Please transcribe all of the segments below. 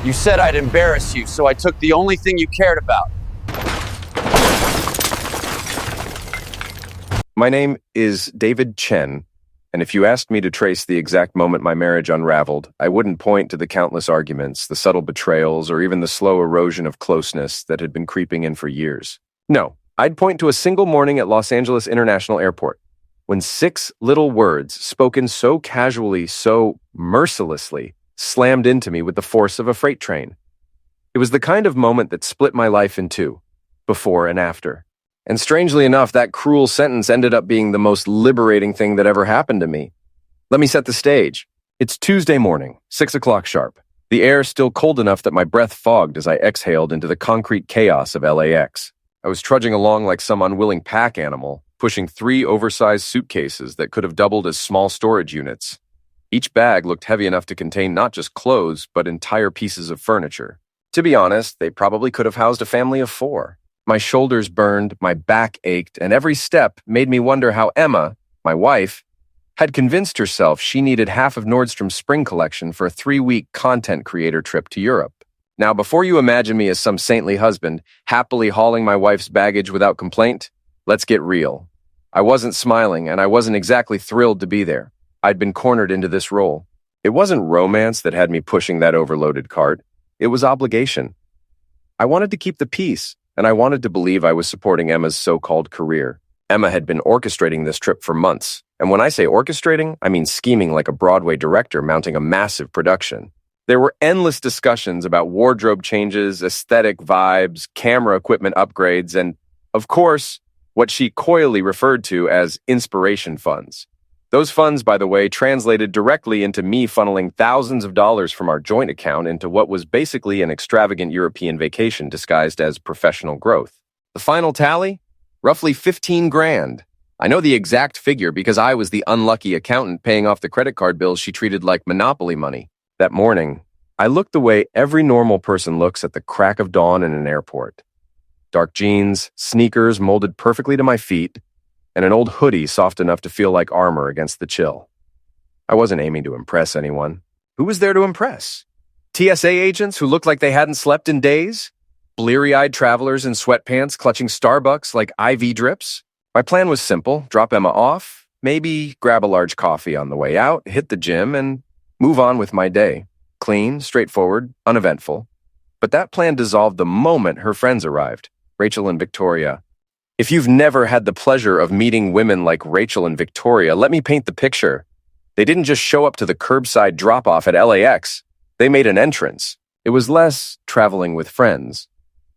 You said I'd embarrass you, so I took the only thing you cared about. My name is David Chen, and if you asked me to trace the exact moment my marriage unraveled, I wouldn't point to the countless arguments, the subtle betrayals, or even the slow erosion of closeness that had been creeping in for years. No, I'd point to a single morning at Los Angeles International Airport, when 6 little words, spoken so casually, so mercilessly, slammed into me with the force of a freight train. It was the kind of moment that split my life in two, before and after. And strangely enough, that cruel sentence ended up being the most liberating thing that ever happened to me. Let me set the stage. It's Tuesday morning, 6 o'clock sharp. The air still cold enough that my breath fogged as I exhaled into the concrete chaos of LAX. I was trudging along like some unwilling pack animal, pushing 3 oversized suitcases that could have doubled as small storage units. Each bag looked heavy enough to contain not just clothes, but entire pieces of furniture. To be honest, they probably could have housed a family of 4. My shoulders burned, my back ached, and every step made me wonder how Emma, my wife, had convinced herself she needed half of Nordstrom's spring collection for a 3-week content creator trip to Europe. Now, before you imagine me as some saintly husband, happily hauling my wife's baggage without complaint, let's get real. I wasn't smiling, and I wasn't exactly thrilled to be there. I'd been cornered into this role. It wasn't romance that had me pushing that overloaded cart. It was obligation. I wanted to keep the peace, and I wanted to believe I was supporting Emma's so-called career. Emma had been orchestrating this trip for months, and when I say orchestrating, I mean scheming like a Broadway director mounting a massive production. There were endless discussions about wardrobe changes, aesthetic vibes, camera equipment upgrades, and, of course, what she coyly referred to as inspiration funds. Those funds, by the way, translated directly into me funneling thousands of dollars from our joint account into what was basically an extravagant European vacation disguised as professional growth. The final tally? Roughly 15 grand. I know the exact figure because I was the unlucky accountant paying off the credit card bills she treated like monopoly money. That morning, I looked the way every normal person looks at the crack of dawn in an airport. Dark jeans, sneakers molded perfectly to my feet, and an old hoodie soft enough to feel like armor against the chill. I wasn't aiming to impress anyone. Who was there to impress? TSA agents who looked like they hadn't slept in days? Bleary-eyed travelers in sweatpants clutching Starbucks like IV drips? My plan was simple: drop Emma off, maybe grab a large coffee on the way out, hit the gym, and move on with my day. Clean, straightforward, uneventful. But that plan dissolved the moment her friends arrived, Rachel and Victoria. If you've never had the pleasure of meeting women like Rachel and Victoria, let me paint the picture. They didn't just show up to the curbside drop-off at LAX. They made an entrance. It was less traveling with friends,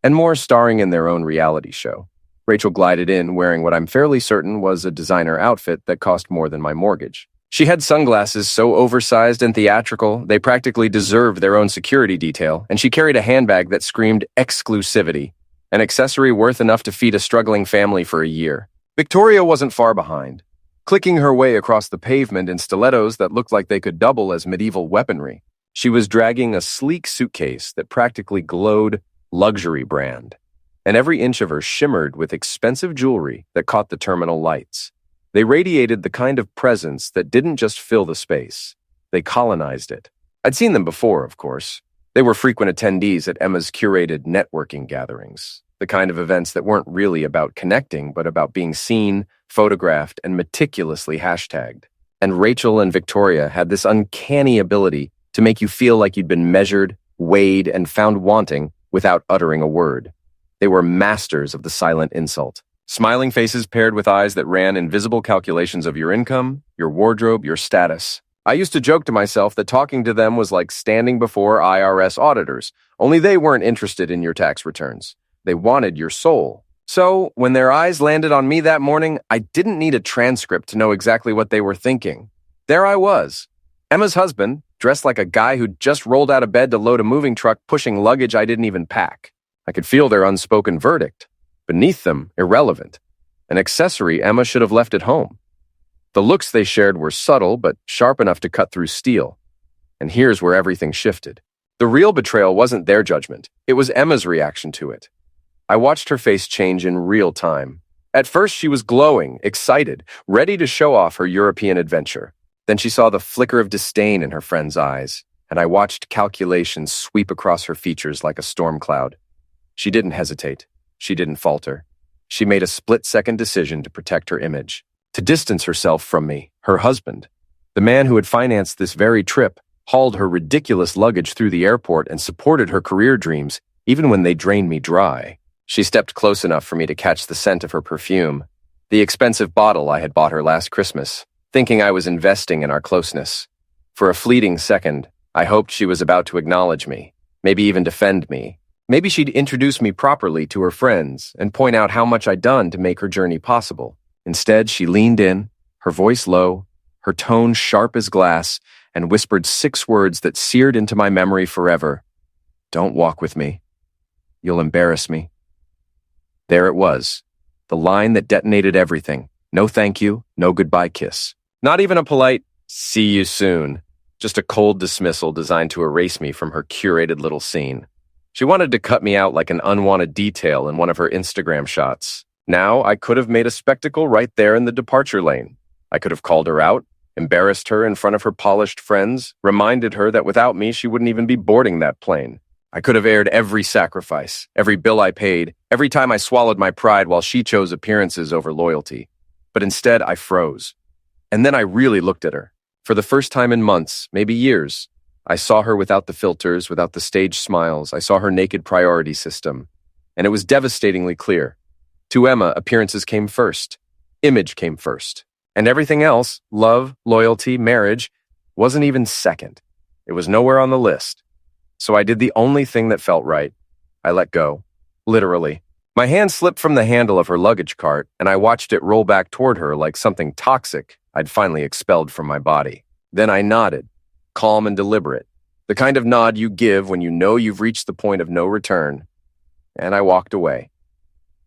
and more starring in their own reality show. Rachel glided in wearing what I'm fairly certain was a designer outfit that cost more than my mortgage. She had sunglasses so oversized and theatrical, they practically deserved their own security detail, and she carried a handbag that screamed exclusivity, an accessory worth enough to feed a struggling family for a year. Victoria wasn't far behind, clicking her way across the pavement in stilettos that looked like they could double as medieval weaponry. She was dragging a sleek suitcase that practically glowed luxury brand, and every inch of her shimmered with expensive jewelry that caught the terminal lights. They radiated the kind of presence that didn't just fill the space. They colonized it. I'd seen them before, of course. They were frequent attendees at Emma's curated networking gatherings, the kind of events that weren't really about connecting, but about being seen, photographed, and meticulously hashtagged. And Rachel and Victoria had this uncanny ability to make you feel like you'd been measured, weighed, and found wanting without uttering a word. They were masters of the silent insult. Smiling faces paired with eyes that ran invisible calculations of your income, your wardrobe, your status. I used to joke to myself that talking to them was like standing before IRS auditors, only they weren't interested in your tax returns. They wanted your soul. So, when their eyes landed on me that morning, I didn't need a transcript to know exactly what they were thinking. There I was, Emma's husband, dressed like a guy who'd just rolled out of bed to load a moving truck pushing luggage I didn't even pack. I could feel their unspoken verdict. Beneath them, irrelevant. An accessory Emma should have left at home. The looks they shared were subtle, but sharp enough to cut through steel. And here's where everything shifted. The real betrayal wasn't their judgment. It was Emma's reaction to it. I watched her face change in real time. At first, she was glowing, excited, ready to show off her European adventure. Then she saw the flicker of disdain in her friend's eyes, and I watched calculation sweep across her features like a storm cloud. She didn't hesitate. She didn't falter. She made a split-second decision to protect her image, to distance herself from me, her husband. The man who had financed this very trip, hauled her ridiculous luggage through the airport, and supported her career dreams, even when they drained me dry. She stepped close enough for me to catch the scent of her perfume, the expensive bottle I had bought her last Christmas, thinking I was investing in our closeness. For a fleeting second, I hoped she was about to acknowledge me, maybe even defend me. Maybe she'd introduce me properly to her friends and point out how much I'd done to make her journey possible. Instead, she leaned in, her voice low, her tone sharp as glass, and whispered 6 words that seared into my memory forever. "Don't walk with me. You'll embarrass me." There it was, the line that detonated everything. No thank you, no goodbye kiss. Not even a polite, "see you soon." Just a cold dismissal designed to erase me from her curated little scene. She wanted to cut me out like an unwanted detail in one of her Instagram shots. Now, I could have made a spectacle right there in the departure lane. I could have called her out, embarrassed her in front of her polished friends, reminded her that without me she wouldn't even be boarding that plane. I could have aired every sacrifice, every bill I paid, every time I swallowed my pride while she chose appearances over loyalty. But instead, I froze. And then I really looked at her. For the first time in months, maybe years, I saw her without the filters, without the staged smiles. I saw her naked priority system. And it was devastatingly clear. To Emma, appearances came first. Image came first. And everything else, love, loyalty, marriage, wasn't even second. It was nowhere on the list. So I did the only thing that felt right. I let go. Literally. My hand slipped from the handle of her luggage cart, and I watched it roll back toward her like something toxic I'd finally expelled from my body. Then I nodded, calm and deliberate, the kind of nod you give when you know you've reached the point of no return. And I walked away.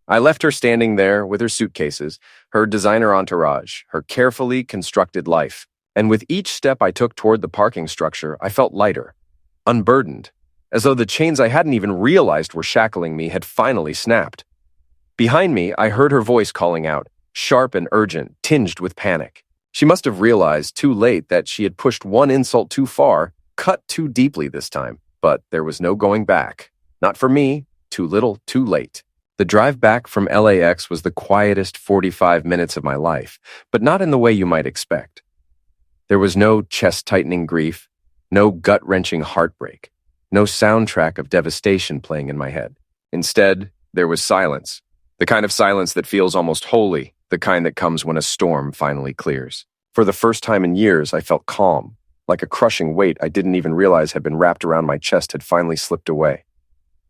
I left her standing there with her suitcases, her designer entourage, her carefully constructed life. And with each step I took toward the parking structure, I felt lighter, unburdened, as though the chains I hadn't even realized were shackling me had finally snapped. Behind me, I heard her voice calling out, sharp and urgent, tinged with panic. She must have realized too late that she had pushed one insult too far, cut too deeply this time. But there was no going back. Not for me. Too little, too late. The drive back from LAX was the quietest 45 minutes of my life, but not in the way you might expect. There was no chest-tightening grief, no gut-wrenching heartbreak, no soundtrack of devastation playing in my head. Instead, there was silence, the kind of silence that feels almost holy, the kind that comes when a storm finally clears. For the first time in years, I felt calm, like a crushing weight I didn't even realize had been wrapped around my chest had finally slipped away.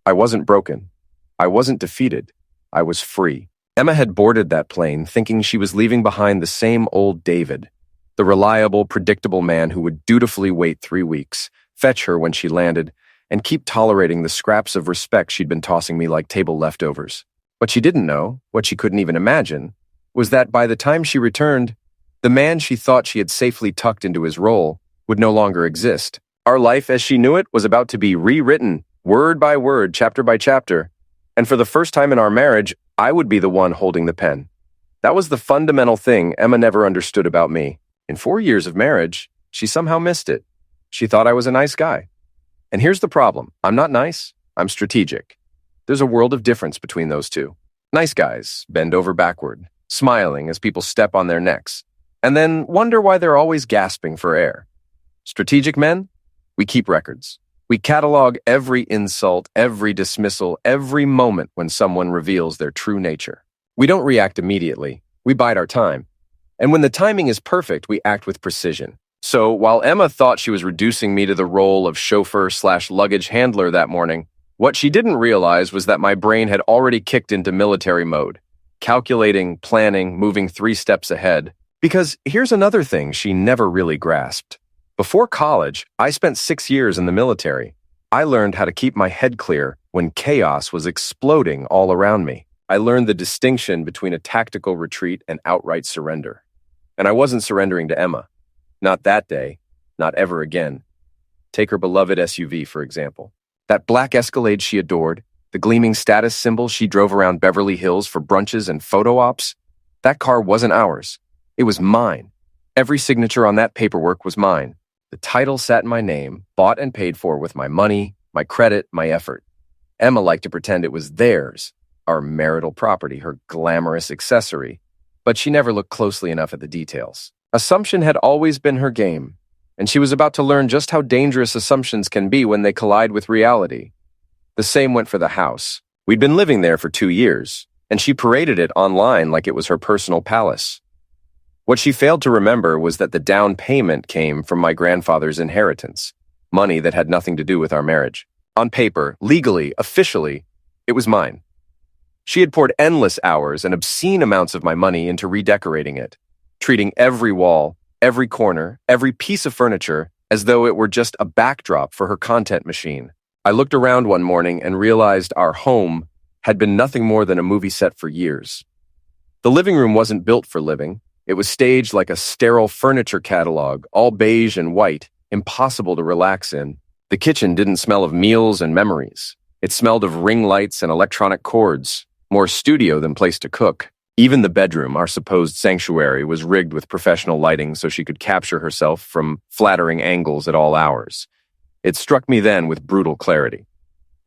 I wasn't broken. I wasn't defeated. I was free. Emma had boarded that plane thinking she was leaving behind the same old David, the reliable, predictable man who would dutifully wait 3 weeks, fetch her when she landed, and keep tolerating the scraps of respect she'd been tossing me like table leftovers. What she didn't know, what she couldn't even imagine, was that by the time she returned, the man she thought she had safely tucked into his role would no longer exist. Our life as she knew it was about to be rewritten, word by word, chapter by chapter, and for the first time in our marriage, I would be the one holding the pen. That was the fundamental thing Emma never understood about me. In 4 years of marriage, she somehow missed it. She thought I was a nice guy. And here's the problem. I'm not nice. I'm strategic. There's a world of difference between those two. Nice guys bend over backward, smiling as people step on their necks, and then wonder why they're always gasping for air. Strategic men? We keep records. We catalog every insult, every dismissal, every moment when someone reveals their true nature. We don't react immediately. We bide our time. And when the timing is perfect, we act with precision. So while Emma thought she was reducing me to the role of chauffeur/luggage handler that morning, what she didn't realize was that my brain had already kicked into military mode, calculating, planning, moving 3 steps ahead. Because here's another thing she never really grasped. Before college, I spent 6 years in the military. I learned how to keep my head clear when chaos was exploding all around me. I learned the distinction between a tactical retreat and outright surrender. And I wasn't surrendering to Emma. Not that day. Not ever again. Take her beloved SUV, for example. That black Escalade she adored, the gleaming status symbol she drove around Beverly Hills for brunches and photo ops, that car wasn't ours. It was mine. Every signature on that paperwork was mine. The title sat in my name, bought and paid for with my money, my credit, my effort. Emma liked to pretend it was theirs, our marital property, her glamorous accessory, but she never looked closely enough at the details. Assumption had always been her game, and she was about to learn just how dangerous assumptions can be when they collide with reality. The same went for the house. We'd been living there for 2 years, and she paraded it online like it was her personal palace. What she failed to remember was that the down payment came from my grandfather's inheritance, money that had nothing to do with our marriage. On paper, legally, officially, it was mine. She had poured endless hours and obscene amounts of my money into redecorating it, treating every wall, every corner, every piece of furniture as though it were just a backdrop for her content machine. I looked around one morning and realized our home had been nothing more than a movie set for years. The living room wasn't built for living. It was staged like a sterile furniture catalog, all beige and white, impossible to relax in. The kitchen didn't smell of meals and memories. It smelled of ring lights and electronic cords, more studio than place to cook. Even the bedroom, our supposed sanctuary, was rigged with professional lighting so she could capture herself from flattering angles at all hours. It struck me then with brutal clarity.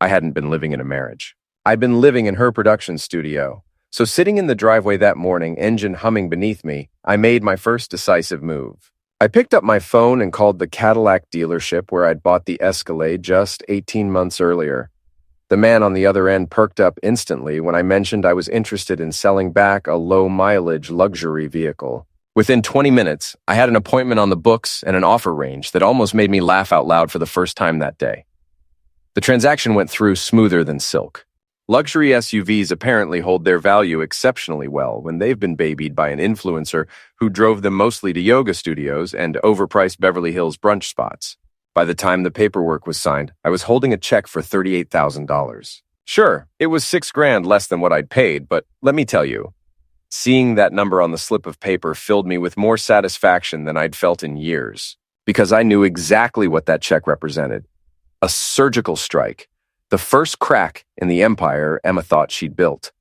I hadn't been living in a marriage. I'd been living in her production studio. So sitting in the driveway that morning, engine humming beneath me, I made my first decisive move. I picked up my phone and called the Cadillac dealership where I'd bought the Escalade just 18 months earlier. The man on the other end perked up instantly when I mentioned I was interested in selling back a low-mileage luxury vehicle. Within 20 minutes, I had an appointment on the books and an offer range that almost made me laugh out loud for the first time that day. The transaction went through smoother than silk. Luxury SUVs apparently hold their value exceptionally well when they've been babied by an influencer who drove them mostly to yoga studios and overpriced Beverly Hills brunch spots. By the time the paperwork was signed, I was holding a check for $38,000. Sure, it was $6,000 less than what I'd paid, but let me tell you, seeing that number on the slip of paper filled me with more satisfaction than I'd felt in years, because I knew exactly what that check represented. A surgical strike. The first crack in the empire Emma thought she'd built.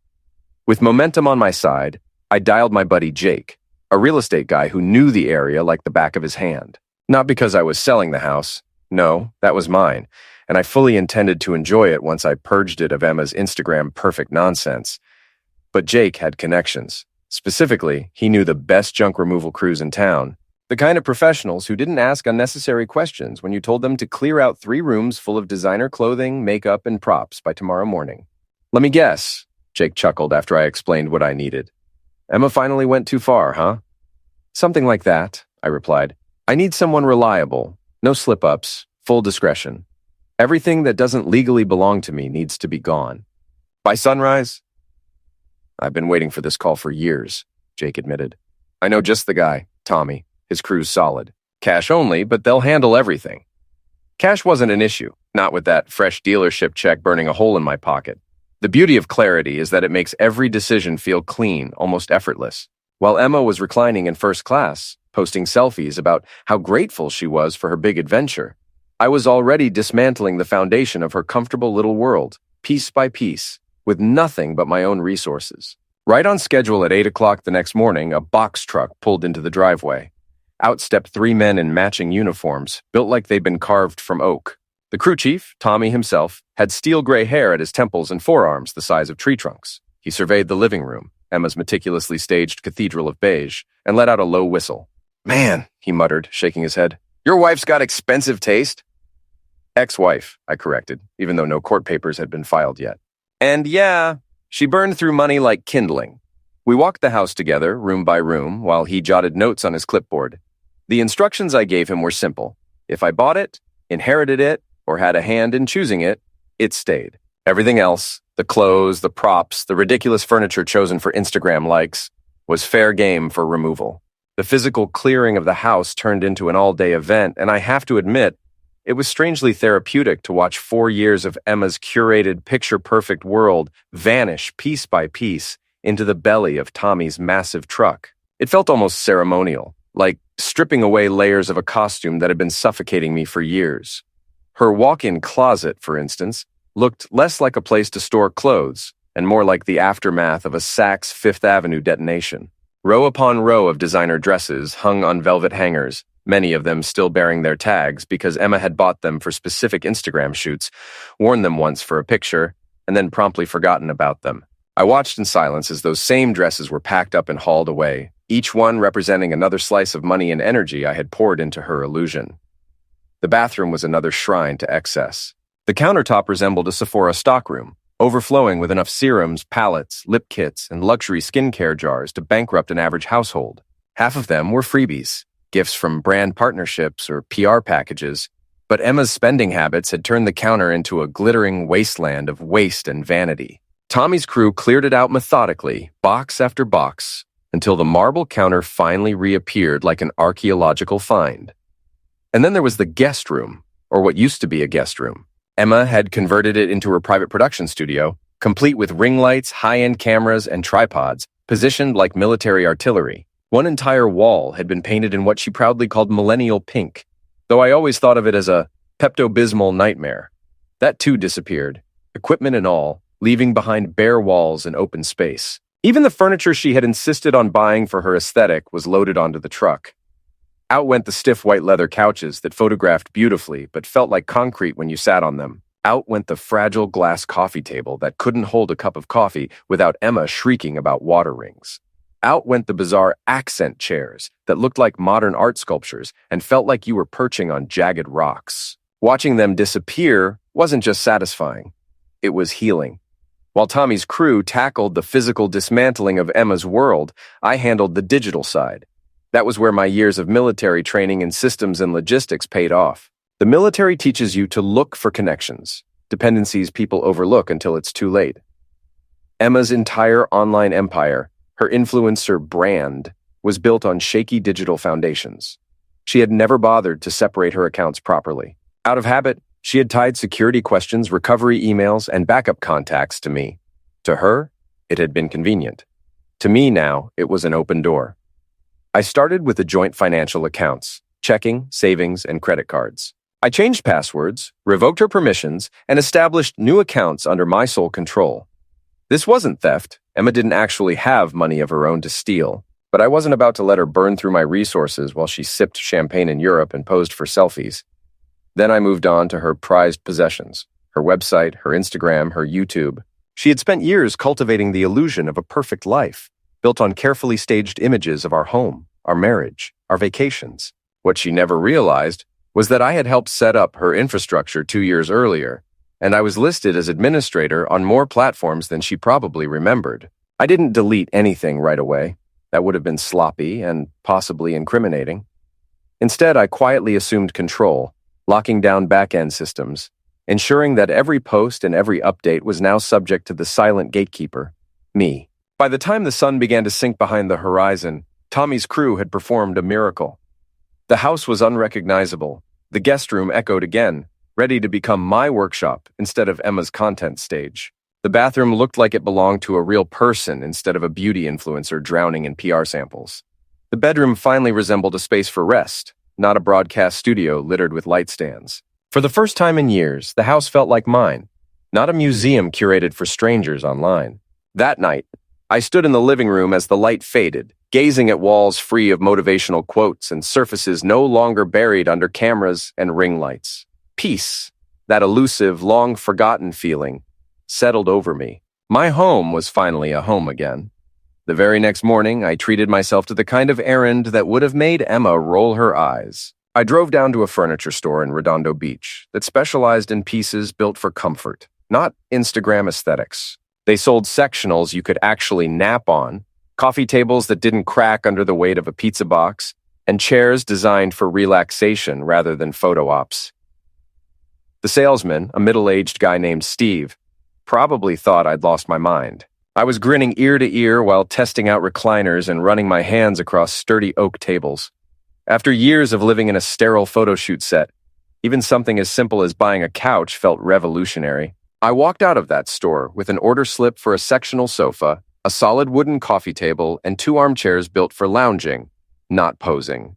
With momentum on my side, I dialed my buddy Jake, a real estate guy who knew the area like the back of his hand. Not because I was selling the house. No, that was mine, and I fully intended to enjoy it once I purged it of Emma's Instagram perfect nonsense. But Jake had connections. Specifically, he knew the best junk removal crews in town. The kind of professionals who didn't ask unnecessary questions when you told them to clear out 3 rooms full of designer clothing, makeup, and props by tomorrow morning. Let me guess, Jake chuckled after I explained what I needed. Emma finally went too far, huh? Something like that, I replied. I need someone reliable, no slip-ups, full discretion. Everything that doesn't legally belong to me needs to be gone. By sunrise? I've been waiting for this call for years, Jake admitted. I know just the guy, Tommy. His crew's solid. Cash only, but they'll handle everything. Cash wasn't an issue, not with that fresh dealership check burning a hole in my pocket. The beauty of clarity is that it makes every decision feel clean, almost effortless. While Emma was reclining in first class, posting selfies about how grateful she was for her big adventure, I was already dismantling the foundation of her comfortable little world, piece by piece, with nothing but my own resources. Right on schedule at 8 o'clock the next morning, a box truck pulled into the driveway. Out stepped 3 men in matching uniforms, built like they'd been carved from oak. The crew chief, Tommy himself, had steel gray hair at his temples and forearms the size of tree trunks. He surveyed the living room, Emma's meticulously staged cathedral of beige, and let out a low whistle. Man, he muttered, shaking his head. Your wife's got expensive taste. Ex-wife, I corrected, even though no court papers had been filed yet. And yeah, she burned through money like kindling. We walked the house together, room by room, while he jotted notes on his clipboard. The instructions I gave him were simple. If I bought it, inherited it, or had a hand in choosing it, it stayed. Everything else, the clothes, the props, the ridiculous furniture chosen for Instagram likes, was fair game for removal. The physical clearing of the house turned into an all-day event, and I have to admit, it was strangely therapeutic to watch 4 years of Emma's curated, picture-perfect world vanish piece by piece into the belly of Tommy's massive truck. It felt almost ceremonial, like stripping away layers of a costume that had been suffocating me for years. Her walk-in closet, for instance, looked less like a place to store clothes and more like the aftermath of a Saks Fifth Avenue detonation. Row upon row of designer dresses hung on velvet hangers, many of them still bearing their tags because Emma had bought them for specific Instagram shoots, worn them once for a picture, and then promptly forgotten about them. I watched in silence as those same dresses were packed up and hauled away, each one representing another slice of money and energy I had poured into her illusion. The bathroom was another shrine to excess. The countertop resembled a Sephora stockroom, overflowing with enough serums, palettes, lip kits, and luxury skincare jars to bankrupt an average household. Half of them were freebies, gifts from brand partnerships or PR packages, but Emma's spending habits had turned the counter into a glittering wasteland of waste and vanity. Tommy's crew cleared it out methodically, box after box, until the marble counter finally reappeared like an archaeological find. And then there was the guest room, or what used to be a guest room. Emma had converted it into her private production studio, complete with ring lights, high-end cameras, and tripods, positioned like military artillery. One entire wall had been painted in what she proudly called millennial pink, though I always thought of it as a Pepto-Bismol nightmare. That too disappeared, equipment and all, leaving behind bare walls and open space. Even the furniture she had insisted on buying for her aesthetic was loaded onto the truck. Out went the stiff white leather couches that photographed beautifully but felt like concrete when you sat on them. Out went the fragile glass coffee table that couldn't hold a cup of coffee without Emma shrieking about water rings. Out went the bizarre accent chairs that looked like modern art sculptures and felt like you were perching on jagged rocks. Watching them disappear wasn't just satisfying, it was healing. While Tommy's crew tackled the physical dismantling of Emma's world, I handled the digital side. That was where my years of military training in systems and logistics paid off. The military teaches you to look for connections, dependencies people overlook until it's too late. Emma's entire online empire, her influencer brand, was built on shaky digital foundations. She had never bothered to separate her accounts properly. Out of habit, she had tied security questions, recovery emails, and backup contacts to me. To her, it had been convenient. To me now, it was an open door. I started with the joint financial accounts, checking, savings, and credit cards. I changed passwords, revoked her permissions, and established new accounts under my sole control. This wasn't theft. Emma didn't actually have money of her own to steal, but I wasn't about to let her burn through my resources while she sipped champagne in Europe and posed for selfies. Then I moved on to her prized possessions, her website, her Instagram, her YouTube. She had spent years cultivating the illusion of a perfect life, built on carefully staged images of our home, our marriage, our vacations. What she never realized was that I had helped set up her infrastructure 2 years earlier, and I was listed as administrator on more platforms than she probably remembered. I didn't delete anything right away. That would have been sloppy and possibly incriminating. Instead, I quietly assumed control, locking down back-end systems, ensuring that every post and every update was now subject to the silent gatekeeper, me. By the time the sun began to sink behind the horizon, Tommy's crew had performed a miracle. The house was unrecognizable. The guest room echoed again, ready to become my workshop instead of Emma's content stage. The bathroom looked like it belonged to a real person instead of a beauty influencer drowning in PR samples. The bedroom finally resembled a space for rest, not a broadcast studio littered with light stands. For the first time in years, the house felt like mine, not a museum curated for strangers online. That night, I stood in the living room as the light faded, gazing at walls free of motivational quotes and surfaces no longer buried under cameras and ring lights. Peace, that elusive, long-forgotten feeling, settled over me. My home was finally a home again. The very next morning, I treated myself to the kind of errand that would have made Emma roll her eyes. I drove down to a furniture store in Redondo Beach that specialized in pieces built for comfort, not Instagram aesthetics. They sold sectionals you could actually nap on, coffee tables that didn't crack under the weight of a pizza box, and chairs designed for relaxation rather than photo ops. The salesman, a middle-aged guy named Steve, probably thought I'd lost my mind. I was grinning ear to ear while testing out recliners and running my hands across sturdy oak tables. After years of living in a sterile photo shoot set, even something as simple as buying a couch felt revolutionary. I walked out of that store with an order slip for a sectional sofa, a solid wooden coffee table, and 2 armchairs built for lounging, not posing.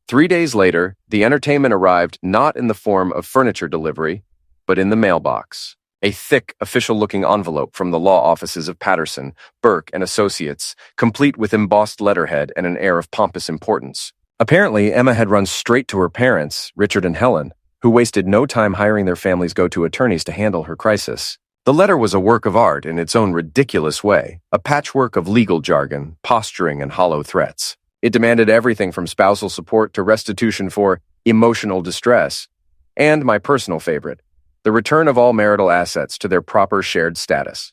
3 days later, the entertainment arrived not in the form of furniture delivery, but in the mailbox. A thick, official-looking envelope from the law offices of Patterson, Burke, and Associates, complete with embossed letterhead and an air of pompous importance. Apparently, Emma had run straight to her parents, Richard and Helen, who wasted no time hiring their families' go-to attorneys to handle her crisis. The letter was a work of art in its own ridiculous way, a patchwork of legal jargon, posturing, and hollow threats. It demanded everything from spousal support to restitution for emotional distress, and my personal favorite, the return of all marital assets to their proper shared status.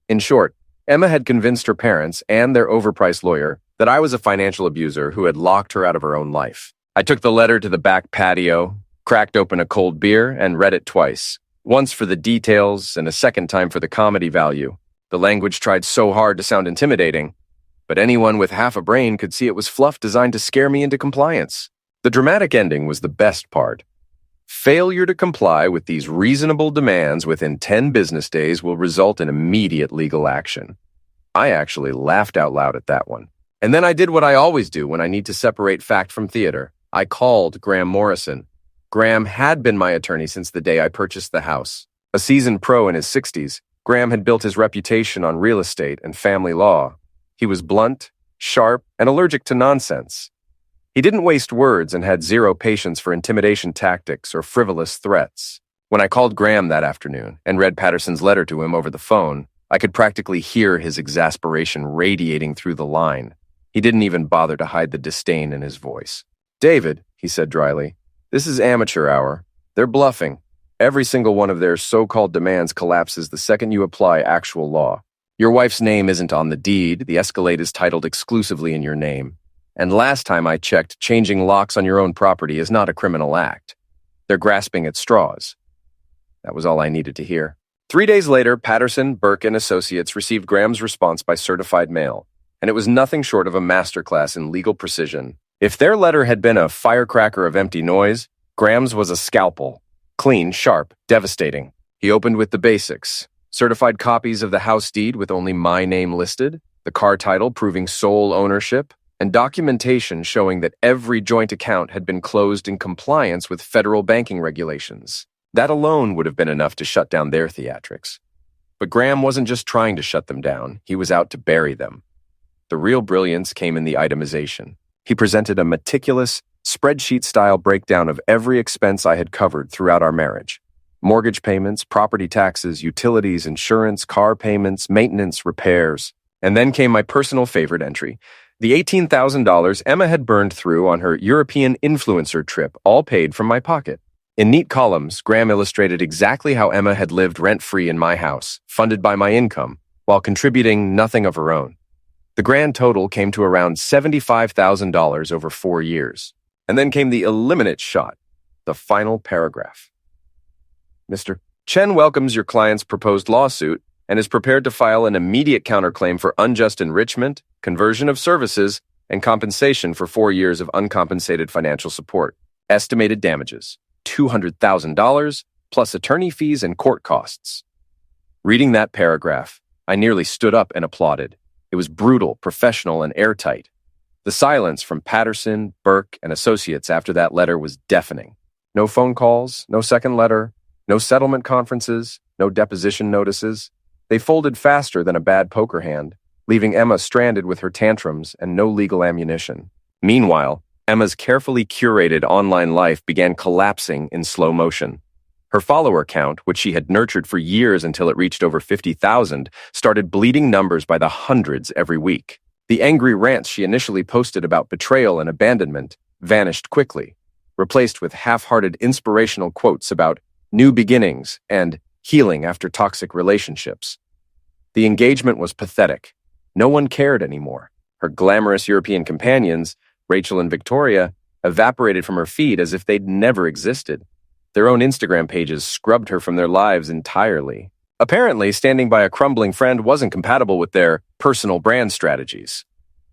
In short, Emma had convinced her parents and their overpriced lawyer that I was a financial abuser who had locked her out of her own life. I took the letter to the back patio, cracked open a cold beer, and read it twice. Once for the details and a second time for the comedy value. The language tried so hard to sound intimidating, but anyone with half a brain could see it was fluff designed to scare me into compliance. The dramatic ending was the best part. Failure to comply with these reasonable demands within 10 business days will result in immediate legal action. I actually laughed out loud at that one. And then I did what I always do when I need to separate fact from theater. I called Graham Morrison. Graham had been my attorney since the day I purchased the house. A seasoned pro in his 60s, Graham had built his reputation on real estate and family law. He was blunt, sharp, and allergic to nonsense. He didn't waste words and had zero patience for intimidation tactics or frivolous threats. When I called Graham that afternoon and read Patterson's letter to him over the phone, I could practically hear his exasperation radiating through the line. He didn't even bother to hide the disdain in his voice. "David," he said dryly, "this is amateur hour. They're bluffing. Every single one of their so-called demands collapses the second you apply actual law. Your wife's name isn't on the deed. The Escalade is titled exclusively in your name. And last time I checked, changing locks on your own property is not a criminal act. They're grasping at straws." That was all I needed to hear. 3 days later, Patterson, Burke, and Associates received Graham's response by certified mail, and it was nothing short of a masterclass in legal precision. If their letter had been a firecracker of empty noise, Graham's was a scalpel. Clean, sharp, devastating. He opened with the basics. Certified copies of the house deed with only my name listed, the car title proving sole ownership, and documentation showing that every joint account had been closed in compliance with federal banking regulations. That alone would have been enough to shut down their theatrics. But Graham wasn't just trying to shut them down, he was out to bury them. The real brilliance came in the itemization. He presented a meticulous, spreadsheet-style breakdown of every expense I had covered throughout our marriage. Mortgage payments, property taxes, utilities, insurance, car payments, maintenance, repairs. And then came my personal favorite entry, the $18,000 Emma had burned through on her European influencer trip, all paid from my pocket. In neat columns, Graham illustrated exactly how Emma had lived rent-free in my house, funded by my income, while contributing nothing of her own. The grand total came to around $75,000 over 4 years. And then came the eliminate shot, the final paragraph. Mr. Chen welcomes your client's proposed lawsuit and is prepared to file an immediate counterclaim for unjust enrichment, conversion of services, and compensation for 4 years of uncompensated financial support. Estimated damages, $200,000, plus attorney fees and court costs. Reading that paragraph, I nearly stood up and applauded. It was brutal, professional, and airtight. The silence from Patterson, Burke, and Associates after that letter was deafening. No phone calls, no second letter, no settlement conferences, no deposition notices. They folded faster than a bad poker hand, leaving Emma stranded with her tantrums and no legal ammunition. Meanwhile, Emma's carefully curated online life began collapsing in slow motion. Her follower count, which she had nurtured for years until it reached over 50,000, started bleeding numbers by the hundreds every week. The angry rants she initially posted about betrayal and abandonment vanished quickly, replaced with half-hearted inspirational quotes about new beginnings and healing after toxic relationships. The engagement was pathetic. No one cared anymore. Her glamorous European companions, Rachel and Victoria, evaporated from her feed as if they'd never existed. Their own Instagram pages scrubbed her from their lives entirely. Apparently, standing by a crumbling friend wasn't compatible with their personal brand strategies.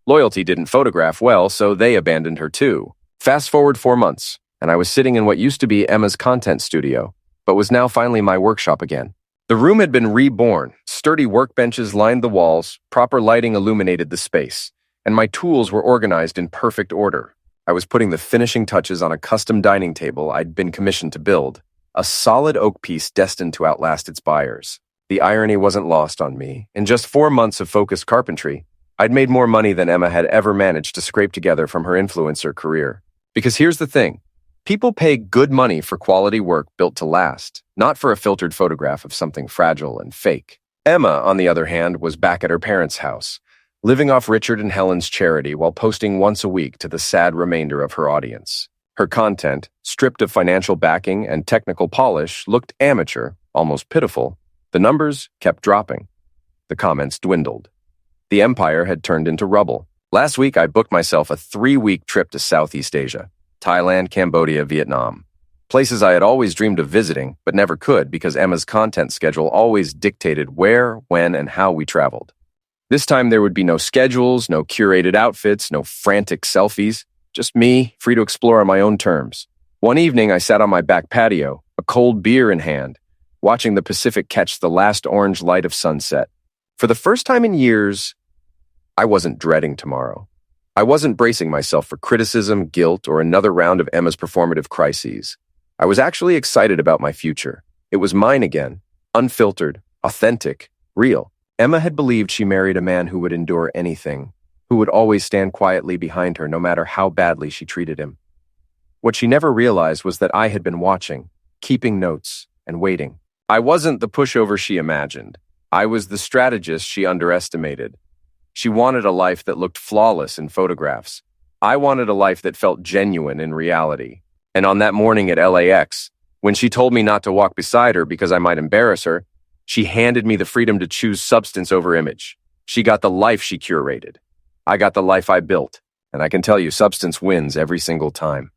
Loyalty didn't photograph well, so they abandoned her too. Fast forward 4 months, and I was sitting in what used to be Emma's content studio, but was now finally my workshop again. The room had been reborn. Sturdy workbenches lined the walls, proper lighting illuminated the space, and my tools were organized in perfect order. I was putting the finishing touches on a custom dining table I'd been commissioned to build, a solid oak piece destined to outlast its buyers. The irony wasn't lost on me. In just 4 months of focused carpentry, I'd made more money than Emma had ever managed to scrape together from her influencer career. Because here's the thing. People pay good money for quality work built to last, not for a filtered photograph of something fragile and fake. Emma, on the other hand, was back at her parents' house, living off Richard and Helen's charity while posting once a week to the sad remainder of her audience. Her content, stripped of financial backing and technical polish, looked amateur, almost pitiful. The numbers kept dropping. The comments dwindled. The empire had turned into rubble. Last week, I booked myself a 3-week trip to Southeast Asia, Thailand, Cambodia, Vietnam. Places I had always dreamed of visiting, but never could because Emma's content schedule always dictated where, when, and how we traveled. This time, there would be no schedules, no curated outfits, no frantic selfies. Just me, free to explore on my own terms. One evening, I sat on my back patio, a cold beer in hand, watching the Pacific catch the last orange light of sunset. For the first time in years, I wasn't dreading tomorrow. I wasn't bracing myself for criticism, guilt, or another round of Emma's performative crises. I was actually excited about my future. It was mine again, unfiltered, authentic, real. Emma had believed she married a man who would endure anything, who would always stand quietly behind her no matter how badly she treated him. What she never realized was that I had been watching, keeping notes, and waiting. I wasn't the pushover she imagined. I was the strategist she underestimated. She wanted a life that looked flawless in photographs. I wanted a life that felt genuine in reality. And on that morning at LAX, when she told me not to walk beside her because I might embarrass her, she handed me the freedom to choose substance over image. She got the life she curated. I got the life I built. And I can tell you, substance wins every single time.